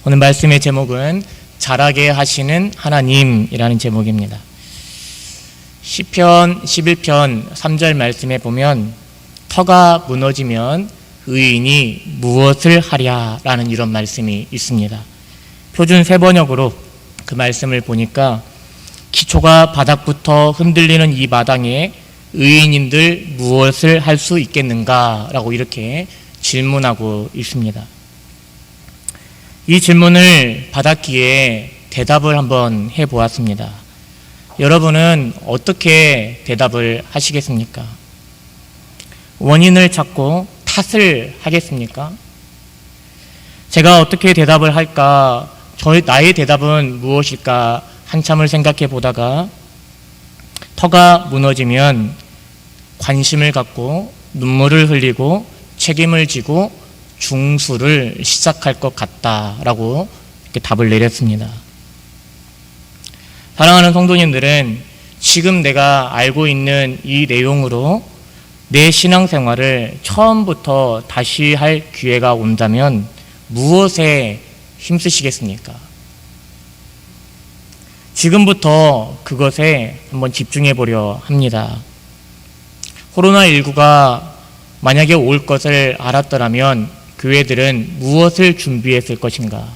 오늘 말씀의 제목은 자라게 하시는 하나님이라는 제목입니다. 시편 11편 3절 말씀에 보면 터가 무너지면 의인이 무엇을 하랴 라는 이런 말씀이 있습니다. 표준 세번역으로 그 말씀을 보니까 기초가 바닥부터 흔들리는 이 마당에 의인인들 무엇을 할 수 있겠는가 라고 이렇게 질문하고 있습니다. 이 질문을 받았기에 대답을 한번 해보았습니다. 여러분은 어떻게 대답을 하시겠습니까? 원인을 찾고 탓을 하겠습니까? 제가 어떻게 대답을 할까? 나의 대답은 무엇일까? 한참을 생각해 보다가 터가 무너지면 관심을 갖고 눈물을 흘리고 책임을 지고 중수를 시작할 것 같다라고 이렇게 답을 내렸습니다. 사랑하는 성도님들은 지금 내가 알고 있는 이 내용으로 내 신앙생활을 처음부터 다시 할 기회가 온다면 무엇에 힘쓰시겠습니까? 지금부터 그것에 한번 집중해 보려 합니다. 코로나19가 만약에 올 것을 알았더라면 교회들은 무엇을 준비했을 것인가?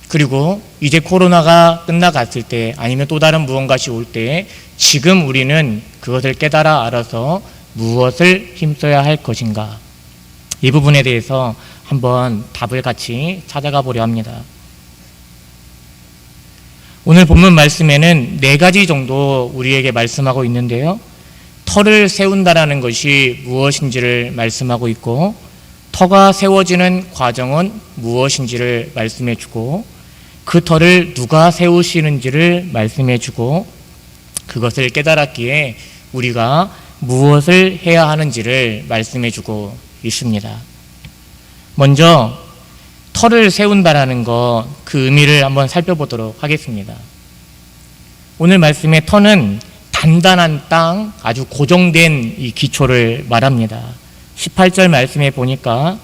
그리고 이제 코로나가 끝나갔을 때 아니면 또 다른 무언가시 올 때 지금 우리는 그것을 깨달아 알아서 무엇을 힘써야 할 것인가? 이 부분에 대해서 한번 답을 같이 찾아가 보려 합니다. 오늘 본문 말씀에는 4가지 정도 우리에게 말씀하고 있는데요. 터를 세운다라는 것이 무엇인지를 말씀하고 있고, 터가 세워지는 과정은 무엇인지를 말씀해 주고, 그 터를 누가 세우시는지를 말씀해 주고, 그것을 깨달았기에 우리가 무엇을 해야 하는지를 말씀해 주고 있습니다. 먼저 터를 세운다라는 것, 그 의미를 한번 살펴보도록 하겠습니다. 오늘 말씀의 터는 단단한 땅, 아주 고정된 이 기초를 말합니다. 18절 말씀에 보니까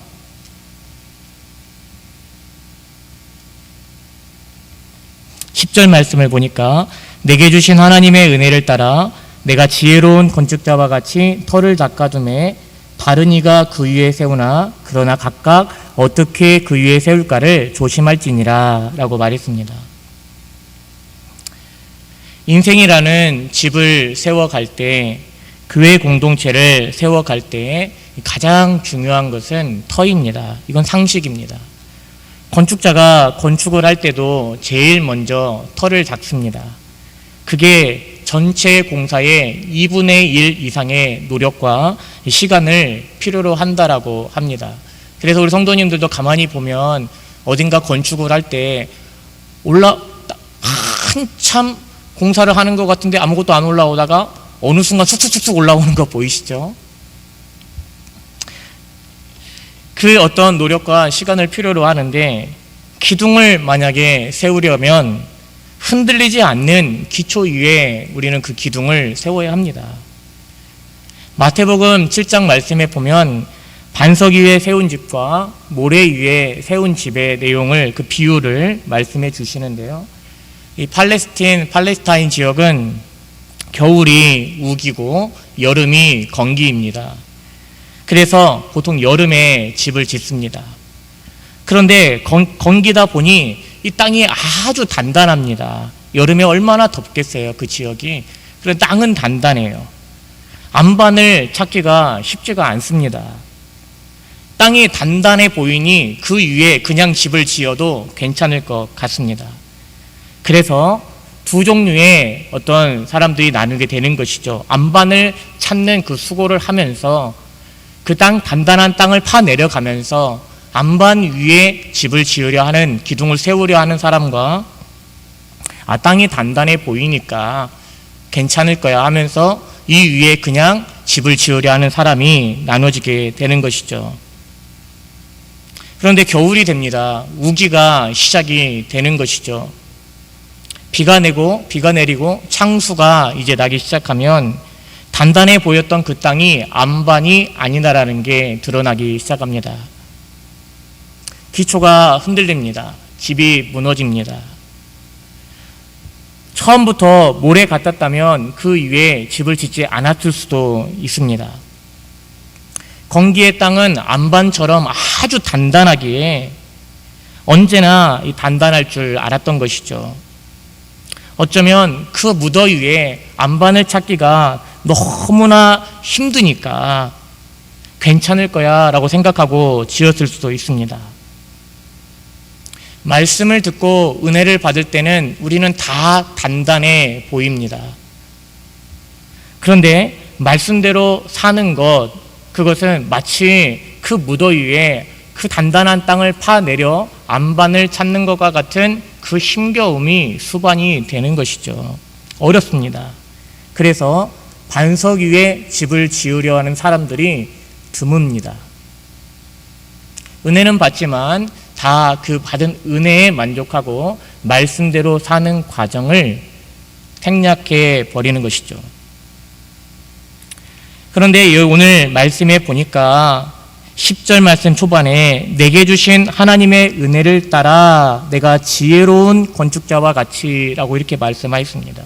말씀을 보니까 내게 주신 하나님의 은혜를 따라 내가 지혜로운 건축자와 같이 터를 닦아둠에 다른 이가 그 위에 세우나 그러나 각각 어떻게 그 위에 세울까를 조심할지니라 라고 말했습니다. 인생이라는 집을 세워갈 때, 교회 공동체를 세워갈 때 가장 중요한 것은 터입니다. 이건 상식입니다. 건축자가 건축을 할 때도 제일 먼저 터를 닦습니다. 그게 전체 공사의 2분의 1 이상의 노력과 시간을 필요로 한다라고 합니다. 그래서 우리 성도님들도 가만히 보면 어딘가 건축을 할 때 한참 공사를 하는 것 같은데 아무것도 안 올라오다가 어느 순간 쑥쑥쑥쑥 올라오는 거 보이시죠? 그 어떤 노력과 시간을 필요로 하는데, 기둥을 만약에 세우려면 흔들리지 않는 기초 위에 우리는 그 기둥을 세워야 합니다. 마태복음 7장 말씀에 보면 반석 위에 세운 집과 모래 위에 세운 집의 내용을, 그 비유를 말씀해 주시는데요. 이 팔레스타인 지역은 겨울이 우기고 여름이 건기입니다. 그래서 보통 여름에 집을 짓습니다. 그런데 건기다 보니 이 땅이 아주 단단합니다. 여름에 얼마나 덥겠어요, 그 지역이. 그래서 땅은 단단해요. 안반을 찾기가 쉽지가 않습니다. 땅이 단단해 보이니 그 위에 그냥 집을 지어도 괜찮을 것 같습니다. 그래서 두 종류의 어떤 사람들이 나누게 되는 것이죠. 안반을 찾는 그 수고를 하면서 그 단단한 땅을 파내려가면서 안반 위에 집을 지으려 하는, 기둥을 세우려 하는 사람과 땅이 단단해 보이니까 괜찮을 거야 하면서 이 위에 그냥 집을 지으려 하는 사람이 나눠지게 되는 것이죠. 그런데 겨울이 됩니다. 우기가 시작이 되는 것이죠. 비가 내리고 창수가 이제 나기 시작하면 단단해 보였던 그 땅이 안반이 아니다라는 게 드러나기 시작합니다. 기초가 흔들립니다. 집이 무너집니다. 처음부터 모래 같았다면 그 위에 집을 짓지 않았을 수도 있습니다. 건기의 땅은 안반처럼 아주 단단하기에 언제나 단단할 줄 알았던 것이죠. 어쩌면 그 무더위에 안반을 찾기가 너무나 힘드니까 괜찮을 거야 라고 생각하고 지었을 수도 있습니다. 말씀을 듣고 은혜를 받을 때는 우리는 다 단단해 보입니다. 그런데 말씀대로 사는 것, 그것은 마치 그 무더위에 그 단단한 땅을 파내려 안반을 찾는 것과 같은 그 힘겨움이 수반이 되는 것이죠. 어렵습니다. 그래서 반석 위에 집을 지으려 하는 사람들이 드뭅니다. 은혜는 받지만 다 그 받은 은혜에 만족하고 말씀대로 사는 과정을 생략해 버리는 것이죠. 그런데 오늘 말씀에 보니까 10절 말씀 초반에 내게 주신 하나님의 은혜를 따라 내가 지혜로운 건축자와 같이라고 이렇게 말씀하였습니다.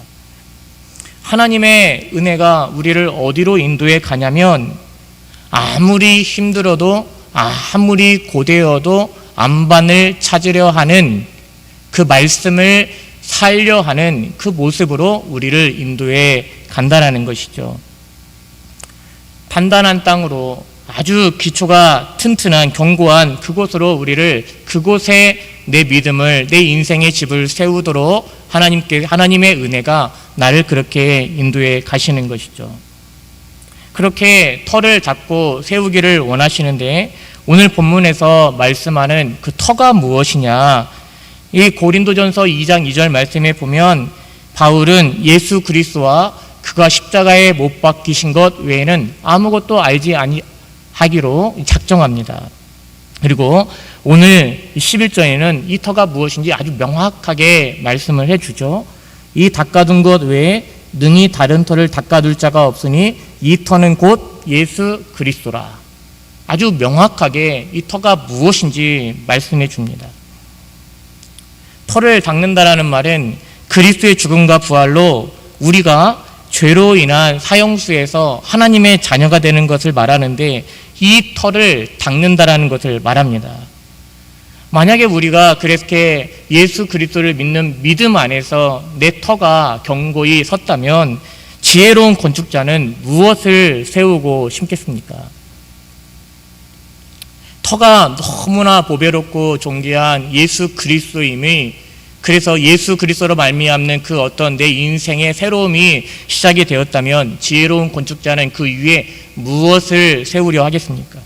하나님의 은혜가 우리를 어디로 인도해 가냐면 아무리 힘들어도 아무리 고되어도 안반을 찾으려 하는 그 말씀을 살려 하는 그 모습으로 우리를 인도해 간다라는 것이죠. 단단한 땅으로 아주 기초가 튼튼한 견고한 그곳으로 우리를 그곳에 내 믿음을 내 인생의 집을 세우도록 하나님의 은혜가 나를 그렇게 인도해 가시는 것이죠. 그렇게 터를 잡고 세우기를 원하시는데 오늘 본문에서 말씀하는 그 터가 무엇이냐, 이 고린도전서 2장 2절 말씀에 보면 바울은 예수 그리스도와 그가 십자가에 못 박히신 것 외에는 아무것도 알지 아니하기로 작정합니다. 그리고 오늘 11절에는 이 터가 무엇인지 아주 명확하게 말씀을 해주죠. 이 닦아둔 것 외에 능히 다른 터를 닦아둘 자가 없으니 이 터는 곧 예수 그리스도라. 아주 명확하게 이 터가 무엇인지 말씀해 줍니다. 터를 닦는다라는 말은 그리스도의 죽음과 부활로 우리가 죄로 인한 사형수에서 하나님의 자녀가 되는 것을 말하는데 이 터를 닦는다라는 것을 말합니다. 만약에 우리가 그렇게 예수 그리스도를 믿는 믿음 안에서 내 터가 견고히 섰다면 지혜로운 건축자는 무엇을 세우고 심겠습니까? 터가 너무나 보배롭고 존귀한 예수 그리스도임이, 그래서 예수 그리스도로 말미암는 그 어떤 내 인생의 새로움이 시작이 되었다면 지혜로운 건축자는 그 위에 무엇을 세우려 하겠습니까?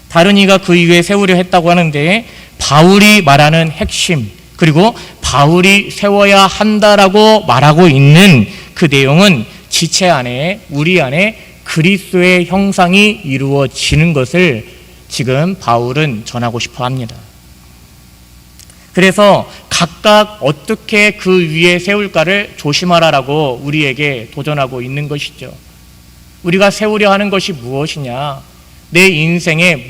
다른 이가 그 위에 세우려 했다고 하는데 바울이 말하는 핵심, 그리고 바울이 세워야 한다라고 말하고 있는 그 내용은 지체 안에, 우리 안에 그리스도의 형상이 이루어지는 것을 지금 바울은 전하고 싶어 합니다. 그래서 각각 어떻게 그 위에 세울까를 조심하라라고 우리에게 도전하고 있는 것이죠. 우리가 세우려 하는 것이 무엇이냐, 내 인생에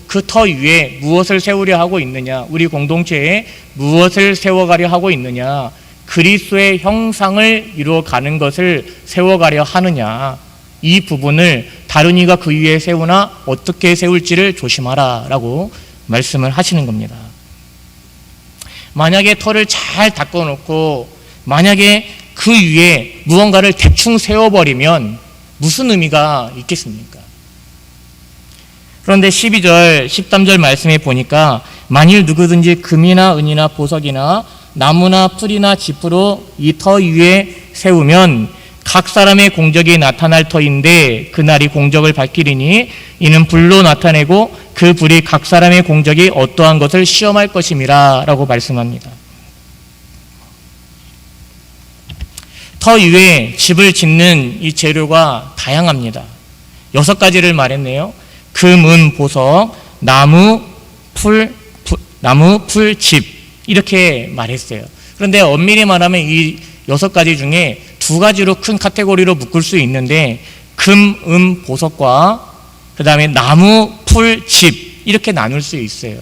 그 터 위에 무엇을 세우려 하고 있느냐, 우리 공동체에 무엇을 세워가려 하고 있느냐, 그리스도의 형상을 이루어가는 것을 세워가려 하느냐, 이 부분을 다른 이가 그 위에 세우나 어떻게 세울지를 조심하라 라고 말씀을 하시는 겁니다. 만약에 터를 잘 닦아놓고 만약에 그 위에 무언가를 대충 세워버리면 무슨 의미가 있겠습니까? 그런데 12절, 13절 말씀에 보니까 만일 누구든지 금이나 은이나 보석이나 나무나 풀이나 짚으로 이 터 위에 세우면 각 사람의 공적이 나타날 터인데 그날이 공적을 밝히리니 이는 불로 나타내고 그 불이 각 사람의 공적이 어떠한 것을 시험할 것임이라 라고 말씀합니다. 터 위에 집을 짓는 이 재료가 다양합니다. 6가지를 말했네요. 금, 은, 보석, 나무, 풀, 집 이렇게 말했어요. 그런데 엄밀히 말하면 이 6가지 중에 2가지로 큰 카테고리로 묶을 수 있는데 금, 은, 보석과 그 다음에 나무, 풀, 집 이렇게 나눌 수 있어요.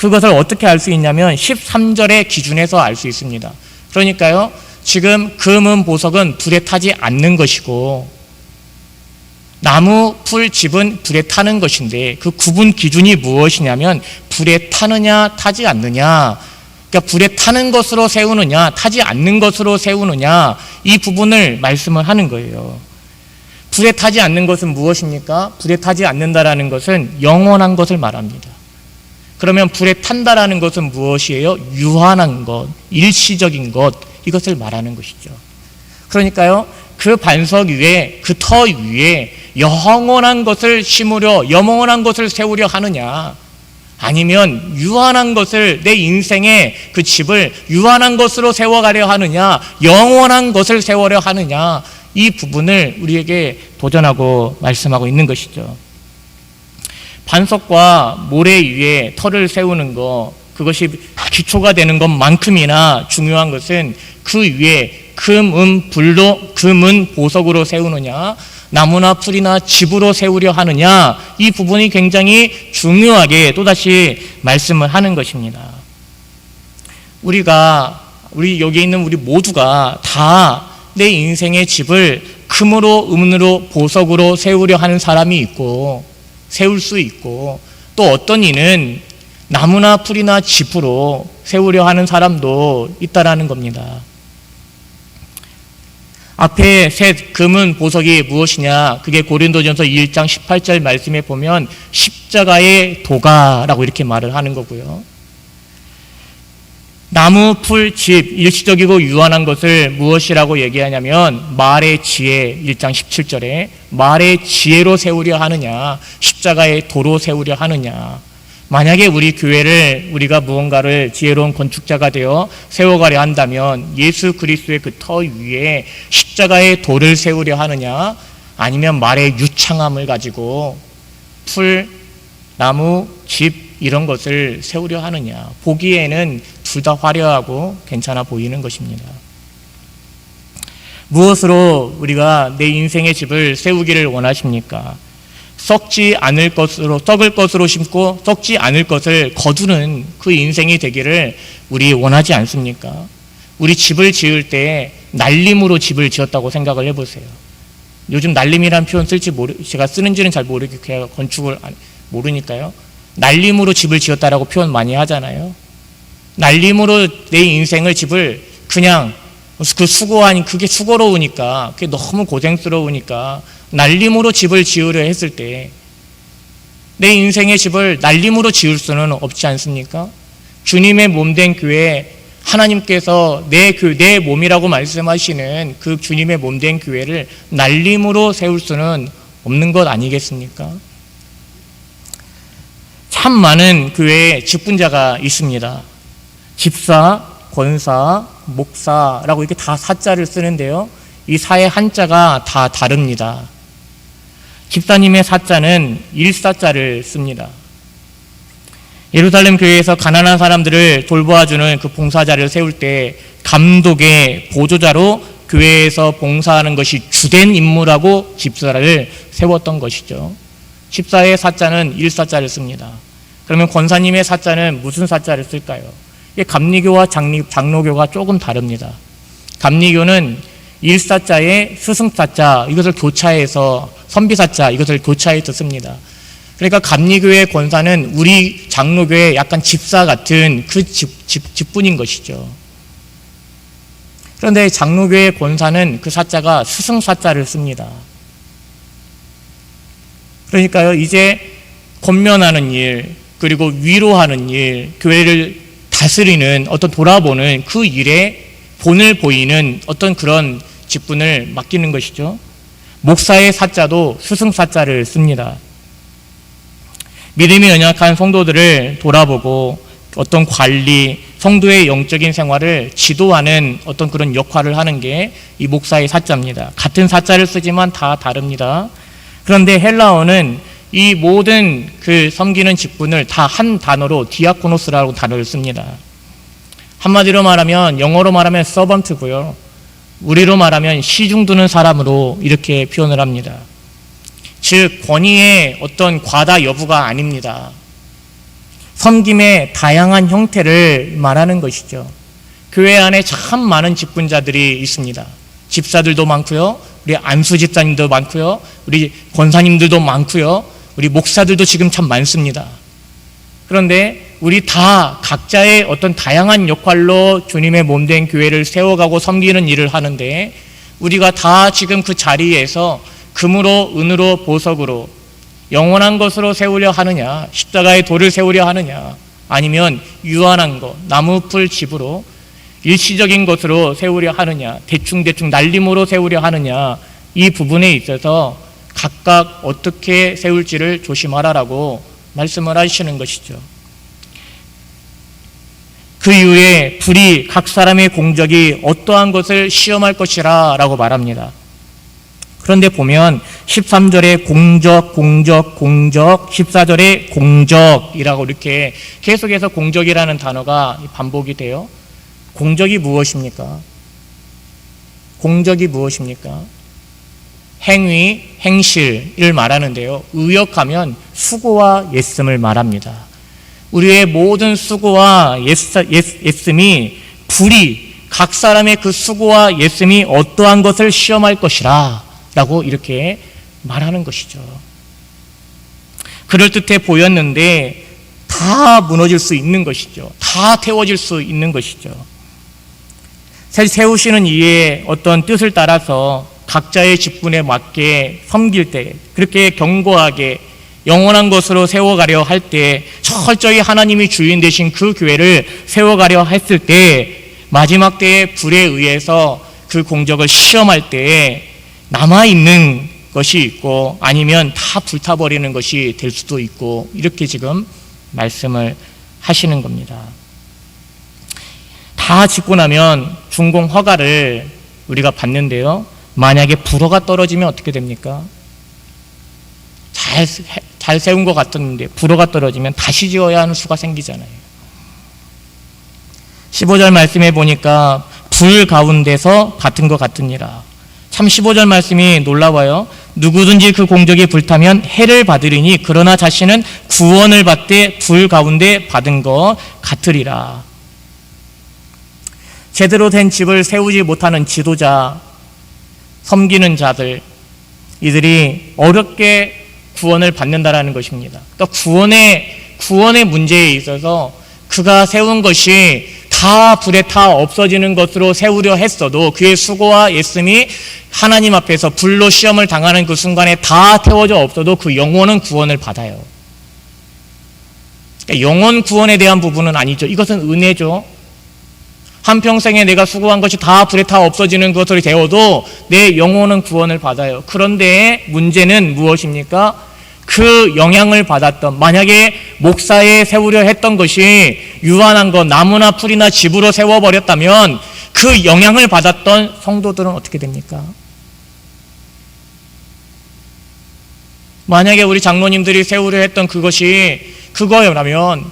그것을 어떻게 알 수 있냐면 13절의 기준에서 알 수 있습니다. 그러니까요, 지금 금, 보석은 불에 타지 않는 것이고 나무, 풀, 집은 불에 타는 것인데 그 구분 기준이 무엇이냐면 불에 타느냐 타지 않느냐, 그러니까 불에 타는 것으로 세우느냐 타지 않는 것으로 세우느냐, 이 부분을 말씀을 하는 거예요. 불에 타지 않는 것은 무엇입니까? 불에 타지 않는다라는 것은 영원한 것을 말합니다. 그러면 불에 탄다라는 것은 무엇이에요? 유한한 것, 일시적인 것, 이것을 말하는 것이죠. 그러니까요, 그 반석 위에, 그 터 위에 영원한 것을 심으려, 영원한 것을 세우려 하느냐, 아니면 유한한 것을, 내 인생의 그 집을 유한한 것으로 세워가려 하느냐, 영원한 것을 세우려 하느냐, 이 부분을 우리에게 도전하고 말씀하고 있는 것이죠. 반석과 모래 위에 터를 세우는 것, 그것이 기초가 되는 것만큼이나 중요한 것은 그 위에 금은 보석으로 세우느냐, 나무나 풀이나 집으로 세우려 하느냐, 이 부분이 굉장히 중요하게 또다시 말씀을 하는 것입니다. 우리 여기 있는 우리 모두가 다 내 인생의 집을 금으로, 은으로, 보석으로 세우려 하는 사람이 있고, 세울 수 있고, 또 어떤 이는 나무나 풀이나 집으로 세우려 하는 사람도 있다라는 겁니다. 앞에 셋, 금은, 보석이 무엇이냐? 그게 고린도전서 1장 18절 말씀에 보면 십자가의 도가라고 이렇게 말을 하는 거고요. 나무, 풀, 집, 일시적이고 유한한 것을 무엇이라고 얘기하냐면 말의 지혜, 1장 17절에 말의 지혜로 세우려 하느냐, 십자가의 도로 세우려 하느냐. 만약에 우리 교회를, 우리가 무언가를 지혜로운 건축자가 되어 세워가려 한다면 예수 그리스도의 그 터 위에 십자가의 도를 세우려 하느냐, 아니면 말의 유창함을 가지고 풀, 나무, 집 이런 것을 세우려 하느냐. 보기에는 둘 다 화려하고 괜찮아 보이는 것입니다. 무엇으로 우리가 내 인생의 집을 세우기를 원하십니까? 썩을 것으로 심고 썩지 않을 것을 거두는 그 인생이 되기를 우리 원하지 않습니까? 우리 집을 지을 때 날림으로 집을 지었다고 생각을 해보세요. 요즘 날림이라는 표현 제가 쓰는지는 잘 모르겠고 건축을 모르니까요. 날림으로 집을 지었다라고 표현 많이 하잖아요. 날림으로 내 인생을 집을 그냥 그게 수고로우니까, 그게 너무 고생스러우니까 날림으로 집을 지으려 했을 때 내 인생의 집을 날림으로 지을 수는 없지 않습니까? 주님의 몸된 교회, 하나님께서 내 몸이라고 말씀하시는 그 주님의 몸된 교회를 날림으로 세울 수는 없는 것 아니겠습니까? 참 많은 교회에 직분자가 있습니다. 집사, 권사, 목사라고 이렇게 다 사자를 쓰는데요, 이 사의 한자가 다 다릅니다. 집사님의 사자는 일사자를 씁니다. 예루살렘 교회에서 가난한 사람들을 돌보아주는 그 봉사자를 세울 때 감독의 보조자로 교회에서 봉사하는 것이 주된 임무라고 집사를 세웠던 것이죠. 집사의 사자는 일사자를 씁니다. 그러면 권사님의 사자는 무슨 사자를 쓸까요? 감리교와 장로교가 조금 다릅니다. 감리교는 일사자에 스승사자, 이것을 교차해서 선비사자, 이것을 교차해서 씁니다. 그러니까 감리교의 권사는 우리 장로교의 약간 집사 같은 그 직분인 것이죠. 그런데 장로교의 권사는 그 사자가 스승사자를 씁니다. 그러니까요, 이제 권면하는 일, 그리고 위로하는 일, 교회를 다스리는 어떤 돌아보는 그 일에 본을 보이는 어떤 그런 직분을 맡기는 것이죠. 목사의 사자도 스승사자를 씁니다. 믿음이 연약한 성도들을 돌아보고 어떤 관리, 성도의 영적인 생활을 지도하는 어떤 그런 역할을 하는 게 이 목사의 사자입니다. 같은 사자를 쓰지만 다 다릅니다. 그런데 헬라어는 이 모든 그 섬기는 직분을 다 한 단어로 디아코노스라고 단어를 씁니다. 한마디로 말하면, 영어로 말하면 서번트고요. 우리로 말하면 시중두는 사람으로 이렇게 표현을 합니다. 즉, 권위의 어떤 과다 여부가 아닙니다. 섬김의 다양한 형태를 말하는 것이죠. 교회 안에 참 많은 직분자들이 있습니다. 집사들도 많고요, 우리 안수 집사님도 많고요, 우리 권사님들도 많고요, 우리 목사들도 지금 참 많습니다. 그런데 우리 다 각자의 어떤 다양한 역할로 주님의 몸된 교회를 세워가고 섬기는 일을 하는데, 우리가 다 지금 그 자리에서 금으로 은으로 보석으로 영원한 것으로 세우려 하느냐, 십자가의 돌을 세우려 하느냐, 아니면 유한한 것, 나무풀 집으로 일시적인 것으로 세우려 하느냐, 대충대충 날림으로 세우려 하느냐, 이 부분에 있어서 각각 어떻게 세울지를 조심하라라고 말씀을 하시는 것이죠. 그 이후에 불이 각 사람의 공적이 어떠한 것을 시험할 것이라 라고 말합니다. 그런데 보면 13절에 공적, 14절에 공적이라고 이렇게 계속해서 공적이라는 단어가 반복이 돼요. 공적이 무엇입니까? 공적이 무엇입니까? 행위, 행실을 말하는데요. 의역하면 수고와 예씀을 말합니다. 우리의 모든 수고와 예씀이 불이 각 사람의 그 수고와 예씀이 어떠한 것을 시험할 것이라 라고 이렇게 말하는 것이죠. 그럴듯해 보였는데 다 무너질 수 있는 것이죠. 다 태워질 수 있는 것이죠. 세우시는 이의 어떤 뜻을 따라서 각자의 직분에 맞게 섬길 때, 그렇게 견고하게 영원한 것으로 세워가려 할 때, 철저히 하나님이 주인 되신 그 교회를 세워가려 했을 때, 마지막 때의 불에 의해서 그 공적을 시험할 때에 남아있는 것이 있고, 아니면 다 불타버리는 것이 될 수도 있고, 이렇게 지금 말씀을 하시는 겁니다. 다 짓고 나면 준공 허가를 우리가 받는데요, 만약에 불허가 떨어지면 어떻게 됩니까? 잘 세운 것 같았는데 불허가 떨어지면 다시 지어야 하는 수가 생기잖아요. 15절 말씀해 보니까 불 가운데서 같은 것 같으니라. 참 15절 말씀이 놀라워요. 누구든지 그 공적이 불타면 해를 받으리니 그러나 자신은 구원을 받되 불 가운데 받은 것 같으리라. 제대로 된 집을 세우지 못하는 지도자, 섬기는 자들, 이들이 어렵게 구원을 받는다라는 것입니다. 그러니까 구원의 문제에 있어서 그가 세운 것이 다 불에 타 없어지는 것으로 세우려 했어도 그의 수고와 예씀이 하나님 앞에서 불로 시험을 당하는 그 순간에 다 태워져 없어도 그 영혼은 구원을 받아요. 그러니까 영혼 구원에 대한 부분은 아니죠. 이것은 은혜죠. 한평생에 내가 수고한 것이 다 불에 타 없어지는 것으로 되어도 내 영혼은 구원을 받아요. 그런데 문제는 무엇입니까? 그 영향을 받았던, 만약에 목사에 세우려 했던 것이 유한한 것, 나무나 풀이나 집으로 세워버렸다면 그 영향을 받았던 성도들은 어떻게 됩니까? 만약에 우리 장로님들이 세우려 했던 그것이 그거라면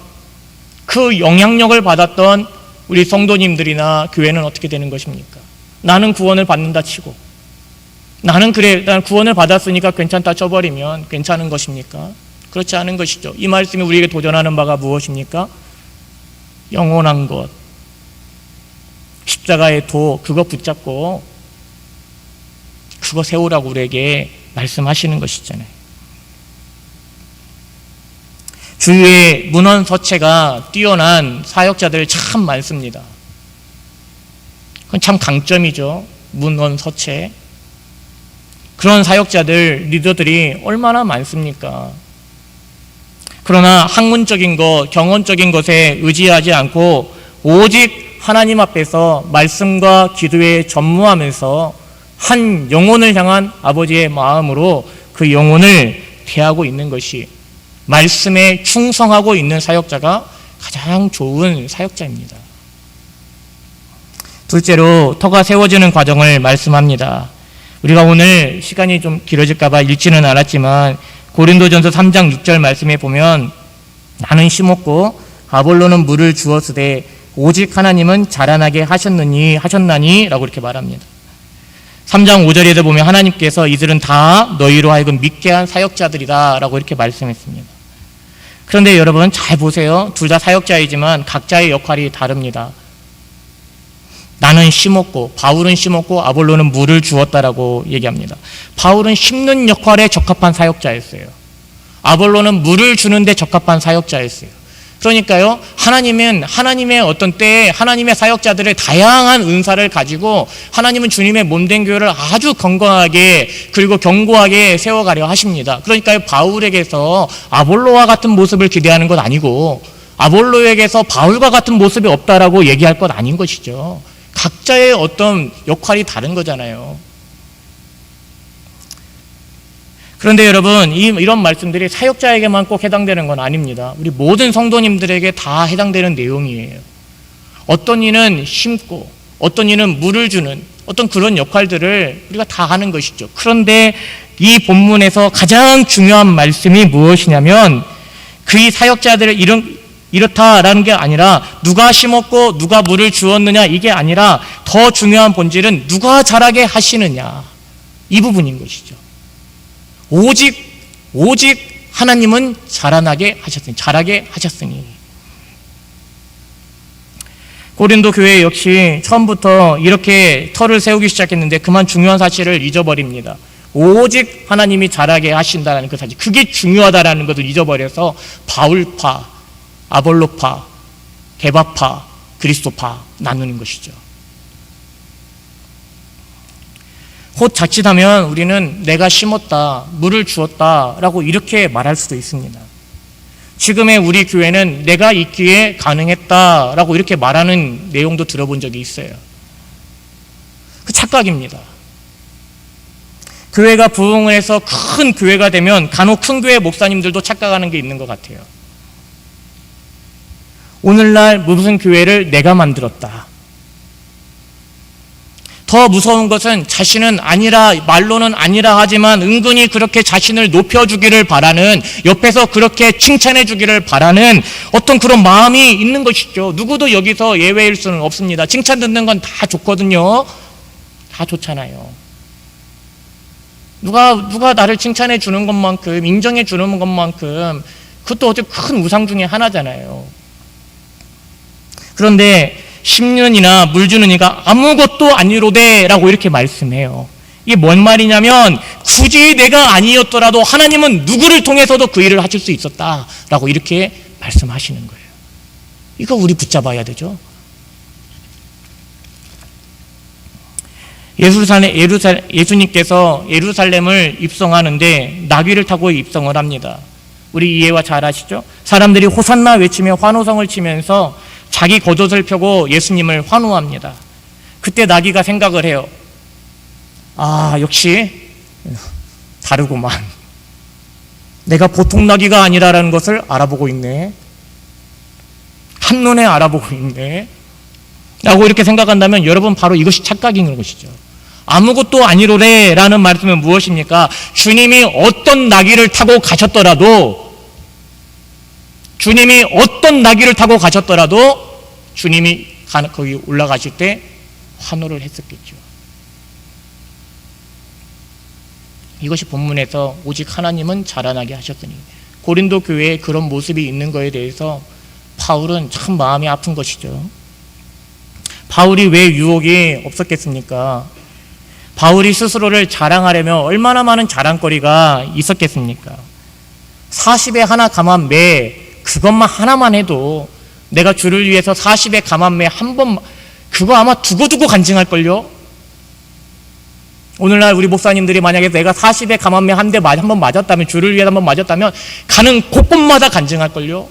그 영향력을 받았던 우리 성도님들이나 교회는 어떻게 되는 것입니까? 나는 구원을 받는다 치고, 나는 구원을 받았으니까 괜찮다 쳐버리면 괜찮은 것입니까? 그렇지 않은 것이죠. 이 말씀이 우리에게 도전하는 바가 무엇입니까? 영원한 것, 십자가의 도, 그거 붙잡고 그거 세우라고 우리에게 말씀하시는 것이잖아요. 주위에 문헌서체가 뛰어난 사역자들 참 많습니다. 그건 참 강점이죠. 문헌서체. 그런 사역자들, 리더들이 얼마나 많습니까? 그러나 학문적인 것, 경험적인 것에 의지하지 않고 오직 하나님 앞에서 말씀과 기도에 전무하면서 한 영혼을 향한 아버지의 마음으로 그 영혼을 대하고 있는 것이, 말씀에 충성하고 있는 사역자가 가장 좋은 사역자입니다. 둘째로 터가 세워지는 과정을 말씀합니다. 우리가 오늘 시간이 좀 길어질까 봐 읽지는 않았지만 고린도전서 3장 6절 말씀에 보면 나는 심었고 아볼로는 물을 주었으되 오직 하나님은 자라나게 하셨나니 라고 이렇게 말합니다. 3장 5절에도 보면 하나님께서 이들은 다 너희로 하여금 믿게 한 사역자들이다 라고 이렇게 말씀했습니다. 그런데 여러분 잘 보세요. 둘 다 사역자이지만 각자의 역할이 다릅니다. 나는 심었고 바울은 심었고 아볼로는 물을 주었다라고 얘기합니다. 바울은 심는 역할에 적합한 사역자였어요. 아볼로는 물을 주는데 적합한 사역자였어요. 그러니까요, 하나님은 하나님의 어떤 때에 하나님의 사역자들의 다양한 은사를 가지고 하나님은 주님의 몸된 교회를 아주 건강하게 그리고 견고하게 세워가려 하십니다. 그러니까요, 바울에게서 아볼로와 같은 모습을 기대하는 것 아니고 아볼로에게서 바울과 같은 모습이 없다라고 얘기할 것 아닌 것이죠. 각자의 어떤 역할이 다른 거잖아요. 그런데 여러분, 이런 말씀들이 사역자에게만 꼭 해당되는 건 아닙니다. 우리 모든 성도님들에게 다 해당되는 내용이에요. 어떤 이는 심고 어떤 이는 물을 주는 어떤 그런 역할들을 우리가 다 하는 것이죠. 그런데 이 본문에서 가장 중요한 말씀이 무엇이냐면 그 사역자들을 이렇다라는 게 아니라 누가 심었고 누가 물을 주었느냐 이게 아니라 더 중요한 본질은 누가 자라게 하시느냐 이 부분인 것이죠. 오직 하나님은 자라게 하셨으니. 고린도 교회 역시 처음부터 이렇게 터를 세우기 시작했는데 그만 중요한 사실을 잊어버립니다. 오직 하나님이 자라게 하신다는 그 사실, 그게 중요하다라는 것을 잊어버려서 바울파, 아볼로파, 게바파, 그리스도파 나누는 것이죠. 곧 자칫하면 우리는 내가 심었다, 물을 주었다라고 이렇게 말할 수도 있습니다. 지금의 우리 교회는 내가 있기에 가능했다라고 이렇게 말하는 내용도 들어본 적이 있어요. 그 착각입니다. 교회가 부흥을 해서 큰 교회가 되면 간혹 큰 교회 목사님들도 착각하는 게 있는 것 같아요. 오늘날 무슨 교회를 내가 만들었다. 더 무서운 것은 자신은 아니라, 말로는 아니라 하지만 은근히 그렇게 자신을 높여주기를 바라는, 옆에서 그렇게 칭찬해주기를 바라는 어떤 그런 마음이 있는 것이죠. 누구도 여기서 예외일 수는 없습니다. 칭찬 듣는 건 다 좋거든요. 다 좋잖아요. 누가 나를 칭찬해 주는 것만큼, 인정해 주는 것만큼 그것도 어떻게 큰 우상 중에 하나잖아요. 그런데 심는 이나 물 주는 이가 아무것도 아니로되 라고 이렇게 말씀해요. 이게 뭔 말이냐면 굳이 내가 아니었더라도 하나님은 누구를 통해서도 그 일을 하실 수 있었다 라고 이렇게 말씀하시는 거예요. 이거 우리 붙잡아야 되죠. 예수님께서 예루살렘을 입성하는데 나귀를 타고 입성을 합니다. 우리 이해와 잘 아시죠? 사람들이 호산나 외치며 환호성을 치면서 자기 겉옷을 펴고 예수님을 환호합니다. 그때 나귀가 생각을 해요. 아, 역시 다르구만. 내가 보통 나귀가 아니라는 것을 알아보고 있네. 한눈에 알아보고 있네. 라고 이렇게 생각한다면 여러분 바로 이것이 착각인 것이죠. 아무것도 아니로래 라는 말씀은 무엇입니까? 주님이 어떤 나귀를 타고 가셨더라도 주님이 거기 올라가실 때 환호를 했었겠죠. 이것이 본문에서 오직 하나님은 자라나게 하셨으니, 고린도 교회에 그런 모습이 있는 것에 대해서 바울은 참 마음이 아픈 것이죠. 바울이 왜 유혹이 없었겠습니까? 바울이 스스로를 자랑하려면 얼마나 많은 자랑거리가 있었겠습니까? 40에 하나 감한 매, 그것만 하나만 해도 내가 주를 위해서 40에 감한 매 한 번, 그거 아마 두고두고 간증할걸요? 오늘날 우리 목사님들이 만약에 내가 40에 감한 매 한 번 맞았다면, 주를 위해서 한 번 맞았다면 가는 곳곳마다 간증할걸요?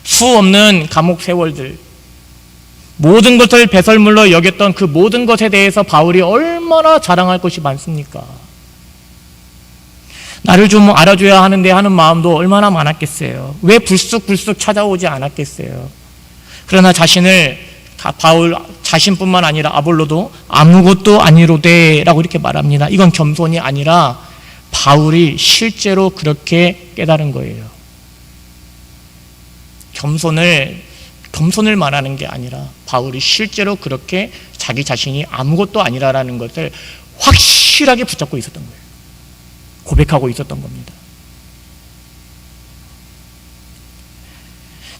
수 없는 감옥 세월들, 모든 것을 배설물로 여겼던 그 모든 것에 대해서 바울이 얼마나 자랑할 것이 많습니까? 나를 좀 알아줘야 하는데 하는 마음도 얼마나 많았겠어요. 왜 불쑥불쑥 찾아오지 않았겠어요. 그러나 바울 자신뿐만 아니라 아볼로도 아무것도 아니로되 라고 이렇게 말합니다. 이건 겸손이 아니라 바울이 실제로 그렇게 깨달은 거예요. 겸손을 말하는 게 아니라 바울이 실제로 그렇게 자기 자신이 아무것도 아니라는 것을 확실하게 붙잡고 있었던 거예요. 고백하고 있었던 겁니다.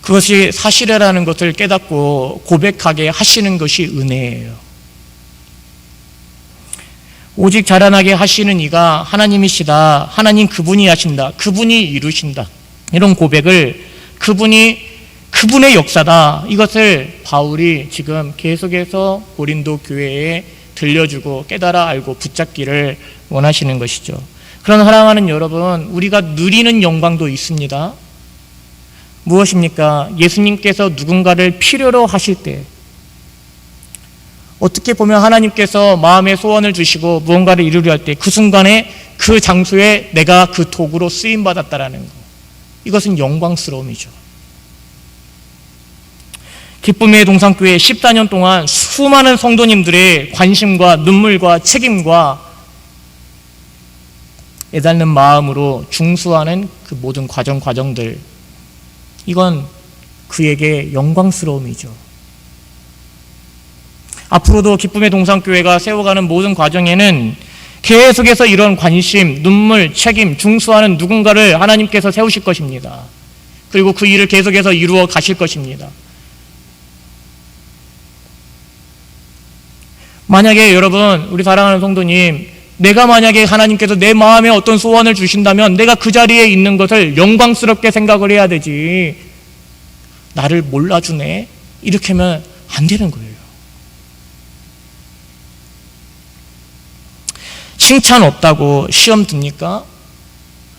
그것이 사실이라는 것을 깨닫고 고백하게 하시는 것이 은혜예요. 오직 자라나게 하시는 이가 하나님이시다. 하나님 그분이 하신다. 그분이 이루신다. 이런 고백을 그분의 역사다. 이것을 바울이 지금 계속해서 고린도 교회에 들려주고 깨달아 알고 붙잡기를 원하시는 것이죠. 그런 사랑하는 여러분, 우리가 누리는 영광도 있습니다. 무엇입니까? 예수님께서 누군가를 필요로 하실 때, 어떻게 보면 하나님께서 마음의 소원을 주시고 무언가를 이루려 할 때 그 순간에 그 장소에 내가 그 도구로 쓰임받았다라는 것, 이것은 영광스러움이죠. 기쁨의 동산교회 14년 동안 수많은 성도님들의 관심과 눈물과 책임과 애달는 마음으로 중수하는 그 모든 과정들, 이건 그에게 영광스러움이죠. 앞으로도 기쁨의 동산교회가 세워가는 모든 과정에는 계속해서 이런 관심, 눈물, 책임, 중수하는 누군가를 하나님께서 세우실 것입니다. 그리고 그 일을 계속해서 이루어 가실 것입니다. 만약에 여러분, 우리 사랑하는 성도님, 내가 만약에 하나님께서 내 마음에 어떤 소원을 주신다면 내가 그 자리에 있는 것을 영광스럽게 생각을 해야 되지, 나를 몰라주네 이렇게 하면 안 되는 거예요. 칭찬 없다고 시험 듭니까?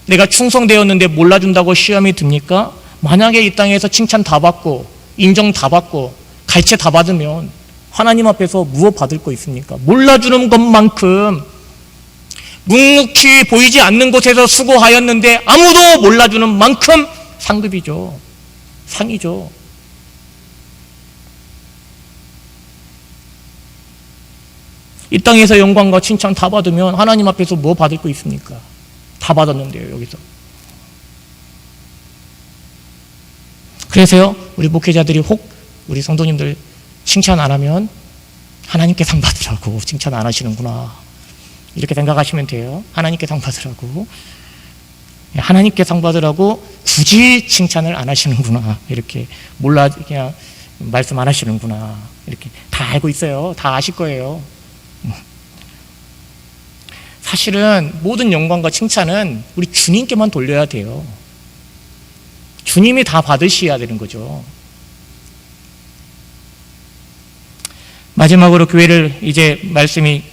내가 충성되었는데 몰라준다고 시험이 듭니까? 만약에 이 땅에서 칭찬 다 받고 인정 다 받고 갈채 다 받으면 하나님 앞에서 무엇 받을 거 있습니까? 몰라주는 것만큼, 묵묵히 보이지 않는 곳에서 수고하였는데 아무도 몰라주는 만큼 상급이죠. 상이죠. 이 땅에서 영광과 칭찬 다 받으면 하나님 앞에서 뭐 받을 거 있습니까? 다 받았는데요, 여기서. 그래서요, 우리 목회자들이 혹 우리 성도님들 칭찬 안 하면 하나님께 상 받으라고 칭찬 안 하시는구나, 이렇게 생각하시면 돼요. 하나님께 상 받으라고, 하나님께 상 받으라고 굳이 칭찬을 안 하시는구나, 이렇게 몰라 그냥 말씀 안 하시는구나, 이렇게 다 알고 있어요. 다 아실 거예요. 사실은 모든 영광과 칭찬은 우리 주님께만 돌려야 돼요. 주님이 다 받으셔야 되는 거죠. 마지막으로 교회를 이제 말씀이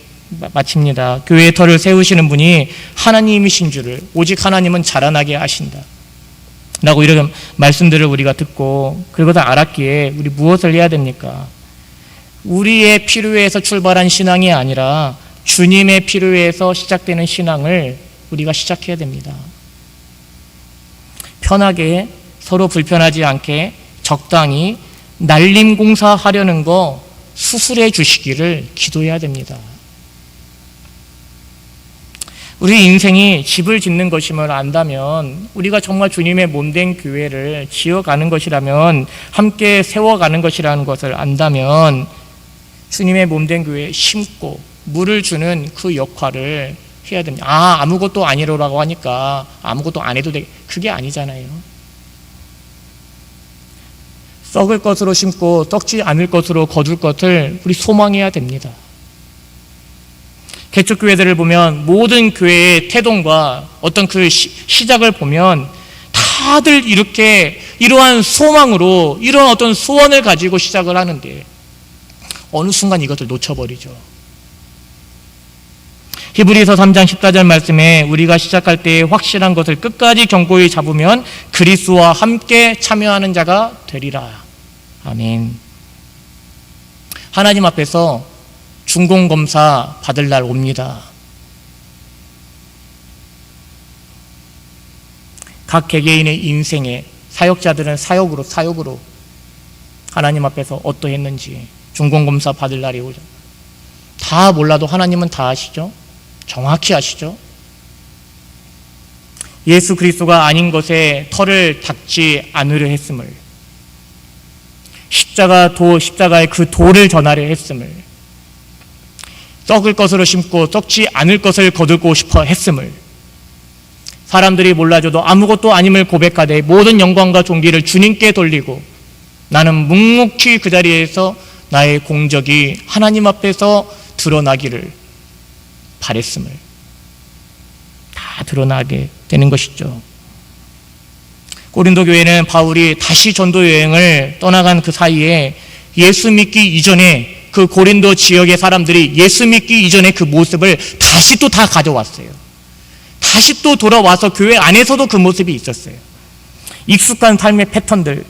마칩니다. 교회의 터를 세우시는 분이 하나님이신 줄을, 오직 하나님은 자라나게 하신다 라고 이런 말씀들을 우리가 듣고 그것을 알았기에 우리 무엇을 해야 됩니까? 우리의 필요에서 출발한 신앙이 아니라 주님의 필요에서 시작되는 신앙을 우리가 시작해야 됩니다. 편하게, 서로 불편하지 않게 적당히 날림 공사하려는 거 수술해 주시기를 기도해야 됩니다. 우리 인생이 집을 짓는 것임을 안다면, 우리가 정말 주님의 몸된 교회를 지어가는 것이라면, 함께 세워가는 것이라는 것을 안다면 주님의 몸된 교회에 심고 물을 주는 그 역할을 해야 됩니다. 아무것도 아니라고 하니까 아무것도 안 해도 돼, 그게 아니잖아요. 썩을 것으로 심고 썩지 않을 것으로 거둘 것을 우리 소망해야 됩니다. 개척교회들을 보면 모든 교회의 태동과 어떤 그 시작을 보면 다들 이렇게 이러한 소망으로, 이러한 어떤 소원을 가지고 시작을 하는데 어느 순간 이것을 놓쳐버리죠. 히브리서 3장 14절 말씀에 우리가 시작할 때 확실한 것을 끝까지 견고히 잡으면 그리스도와 함께 참여하는 자가 되리라. 아멘. 하나님 앞에서 중공검사 받을 날 옵니다. 각 개개인의 인생에 사역자들은 사역으로 하나님 앞에서 어떠했는지 중공검사 받을 날이 오죠. 다 몰라도 하나님은 다 아시죠? 정확히 아시죠? 예수 그리스도가 아닌 것에 털을 닦지 않으려 했음을, 십자가의 그 도를 전하려 했음을, 썩을 것으로 심고 썩지 않을 것을 거두고 싶어 했음을, 사람들이 몰라줘도 아무것도 아님을 고백하되 모든 영광과 존귀를 주님께 돌리고 나는 묵묵히 그 자리에서 나의 공적이 하나님 앞에서 드러나기를 바랬음을 다 드러나게 되는 것이죠. 고린도 교회는 바울이 다시 전도 여행을 떠나간 그 사이에 예수 믿기 이전에 그 고린도 지역의 사람들이 예수 믿기 이전에 그 모습을 다시 또 다 가져왔어요. 다시 또 돌아와서 교회 안에서도 그 모습이 있었어요. 익숙한 삶의 패턴들,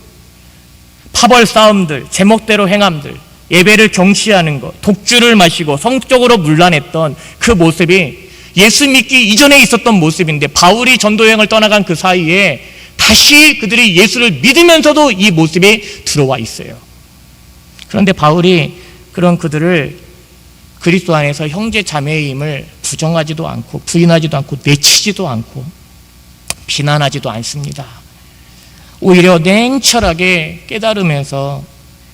파벌 싸움들, 제목대로 행함들, 예배를 경시하는 것, 독주를 마시고 성적으로 문란했던 그 모습이 예수 믿기 이전에 있었던 모습인데 바울이 전도여행을 떠나간 그 사이에 다시 그들이 예수를 믿으면서도 이 모습이 들어와 있어요. 그런데 바울이 그런 그들을 그리스도 안에서 형제 자매임을 부정하지도 않고 부인하지도 않고 내치지도 않고 비난하지도 않습니다. 오히려 냉철하게 깨달으면서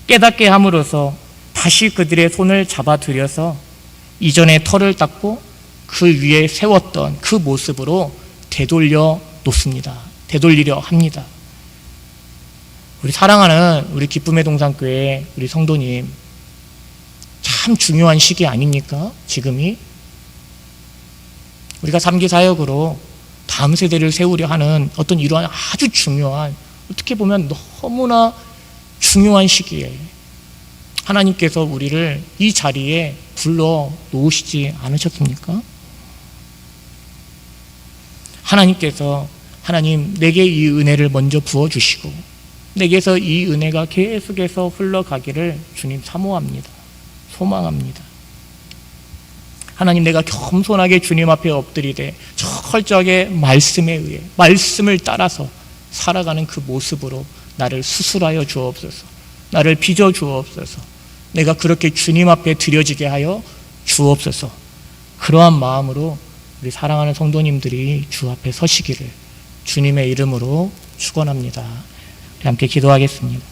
깨닫게 함으로써 다시 그들의 손을 잡아들여서 이전의 털을 닦고 그 위에 세웠던 그 모습으로 되돌려 놓습니다. 되돌리려 합니다. 우리 사랑하는 우리 기쁨의 동산교회 우리 성도님, 참 중요한 시기 아닙니까? 지금이 우리가 3기 사역으로 다음 세대를 세우려 하는 어떤 이러한 아주 중요한, 어떻게 보면 너무나 중요한 시기에 하나님께서 우리를 이 자리에 불러 놓으시지 않으셨습니까? 하나님께서 하나님 내게 이 은혜를 먼저 부어주시고 내게서 이 은혜가 계속해서 흘러가기를 주님 사모합니다. 소망합니다. 하나님, 내가 겸손하게 주님 앞에 엎드리되 철저하게 말씀에 의해 말씀을 따라서 살아가는 그 모습으로 나를 수술하여 주옵소서. 나를 빚어 주옵소서. 내가 그렇게 주님 앞에 드려지게 하여 주옵소서. 그러한 마음으로 우리 사랑하는 성도님들이 주 앞에 서시기를 주님의 이름으로 축원합니다. 함께 기도하겠습니다.